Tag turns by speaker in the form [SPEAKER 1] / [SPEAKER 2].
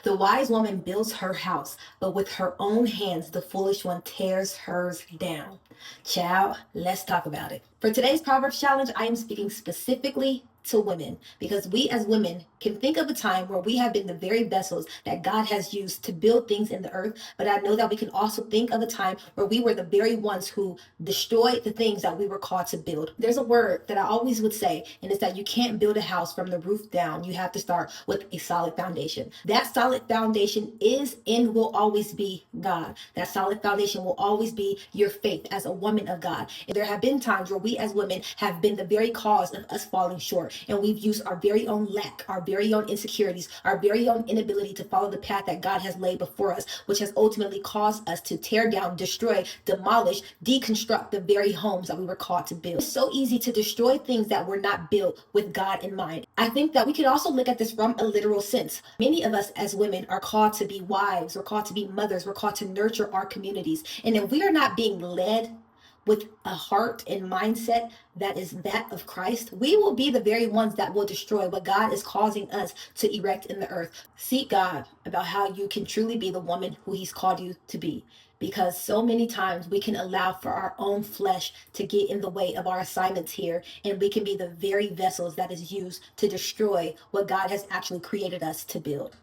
[SPEAKER 1] The wise woman builds her house, but with her own hands, the foolish one tears hers down. Child, let's talk about it. For today's Proverbs challenge, I am speaking specifically to women because we as women can think of a time where we have been the very vessels that God has used to build things in the earth. But I know that we can also think of a time where we were the very ones who destroyed the things that we were called to build. There's a word that I always would say, and it's that you can't build a house from the roof down. You have to start with a solid foundation. That solid foundation is and will always be God. That solid foundation will always be your faith as a woman of God. And there have been times where we as women have been the very cause of us falling short. And we've used our very own lack, our very own insecurities, our very own inability to follow the path that God has laid before us, which has ultimately caused us to tear down, destroy, demolish, deconstruct the very homes that we were called to build. It's so easy to destroy things that were not built with God in mind. I think that we could also look at this from a literal sense. Many of us as women are called to be wives, we're called to be mothers, we're called to nurture our communities. And if we are not being led with a heart and mindset that is that of Christ, we will be the very ones that will destroy what God is causing us to erect in the earth. Seek God about how you can truly be the woman who He's called you to be. Because so many times we can allow for our own flesh to get in the way of our assignments here, and we can be the very vessels that is used to destroy what God has actually created us to build.